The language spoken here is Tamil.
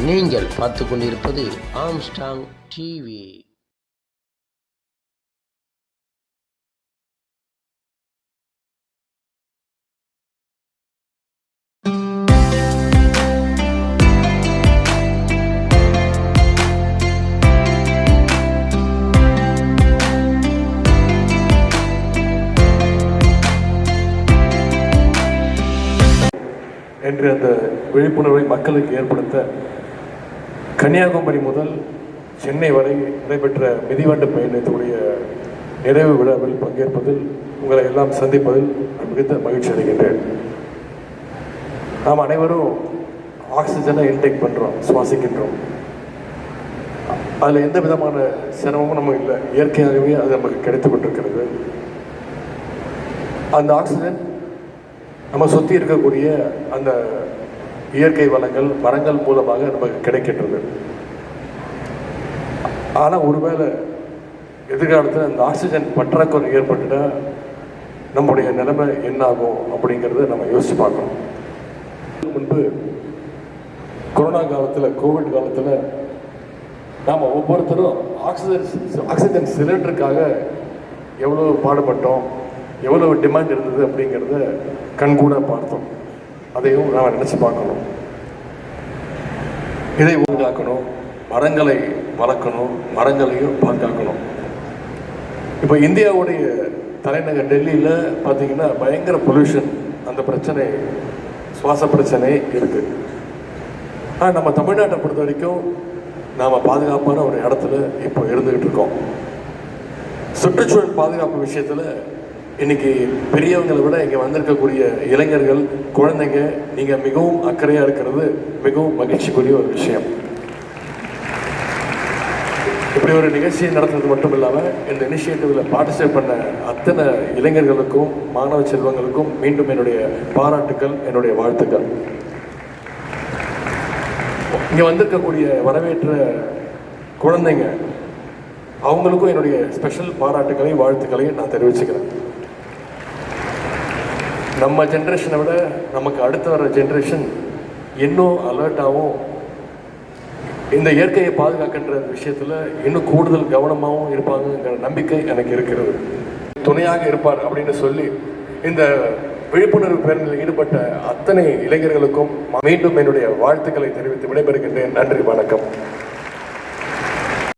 நீங்கள் பார்த்து கொண்டிருப்பது ஆம்ஸ்டாங் டிவி. என்று அந்த விழிப்புணர்வை மக்களுக்கு ஏற்படுத்த கன்னியாகுமரி முதல் சென்னை வரை நடைபெற்ற மிதிவண்டி பயணத்துடைய நிறைவு விழாவில் பங்கேற்பதில் உங்களை எல்லாம் சந்திப்பதில் மிகுந்த மகிழ்ச்சி அடைகின்றேன். நாம் அனைவரும் ஆக்சிஜனை இன்டேக் பண்ணுறோம், சுவாசிக்கின்றோம். அதில் எந்த விதமான சிரமமும் நம்ம இல்லை, இயற்கையாகவே அது நமக்கு கிடைத்து கொண்டிருக்கிறது. அந்த ஆக்சிஜன் நம்ம சுற்றி இருக்கக்கூடிய அந்த இயற்கை வளங்கள் மரங்கள் மூலமாக நமக்கு கிடைக்கின்றது. ஆனால் ஒருவேளை எதிர்காலத்தில் அந்த ஆக்சிஜன் பற்றாக்குறை ஏற்பட்டுட்டால் நம்முடைய நிலைமை என்னாகும் அப்படிங்கிறத நம்ம யோசிச்சு பார்க்கணும். முன்பு கொரோனா காலத்தில், கோவிட் காலத்தில் நாம் ஒவ்வொருத்தரும் ஆக்சிஜன் சிலிண்டருக்காக எவ்வளோ பாடுபட்டோம், எவ்வளோ டிமாண்ட் இருந்தது அப்படிங்கிறத கண்கூட பார்த்தோம். அதையும் நாம் நினச்சி பார்க்கணும். இதை பாதுகாக்கணும், மரங்களை வளர்க்கணும், மரங்களையும் பாதுகாக்கணும். இப்போ இந்தியாவுடைய தலைநகர் டெல்லியில் பார்த்தீங்கன்னா பயங்கர பொல்யூஷன், அந்த பிரச்சனை, சுவாச பிரச்சனை இருக்குது. ஆனால் நம்ம தமிழ்நாட்டை பொறுத்த வரைக்கும் நாம் பாதுகாப்பான ஒரு இடத்துல இப்போ இருந்துக்கிட்டு இருக்கோம். சுற்றுச்சூழல் பாதுகாப்பு விஷயத்தில் இன்னைக்கு பெரியவங்களை விட இங்கே வந்திருக்கக்கூடிய இளைஞர்கள், குழந்தைங்க, நீங்கள் மிகவும் அக்கறையாக இருக்கிறது மிகவும் மகிழ்ச்சிக்குரிய ஒரு விஷயம். இப்படி ஒரு நிகழ்ச்சியை நடத்துறது மட்டும் இல்லாமல் இந்த இனிஷியேட்டிவில் பார்ட்டிசிபேட் பண்ண அத்தனை இளைஞர்களுக்கும் மாணவ செல்வங்களுக்கும் மீண்டும் என்னுடைய பாராட்டுக்கள், என்னுடைய வாழ்த்துக்கள். இங்கே வந்திருக்கக்கூடிய வரவேற்ற குழந்தைங்க அவங்களுக்கும் என்னுடைய ஸ்பெஷல் பாராட்டுக்களையும் வாழ்த்துக்களையும் நான் தெரிவிச்சுக்கிறேன். நம்ம ஜென்ரேஷனை விட நமக்கு அடுத்து வர ஜென்ரேஷன் இன்னும் அலர்ட்டாகவும் இந்த இயற்கையை பாதுகாக்கின்ற விஷயத்தில் இன்னும் கூடுதல் கவனமாகவும் இருப்பாங்கங்கிற நம்பிக்கை எனக்கு இருக்கிறது. துணையாக இருப்பார் அப்படின்னு சொல்லி இந்த விழிப்புணர்வு பேரணியில் ஈடுபட்ட அத்தனை இளைஞர்களுக்கும் மீண்டும் என்னுடைய வாழ்த்துக்களை தெரிவித்து விடைபெறுகின்றேன். நன்றி, வணக்கம்.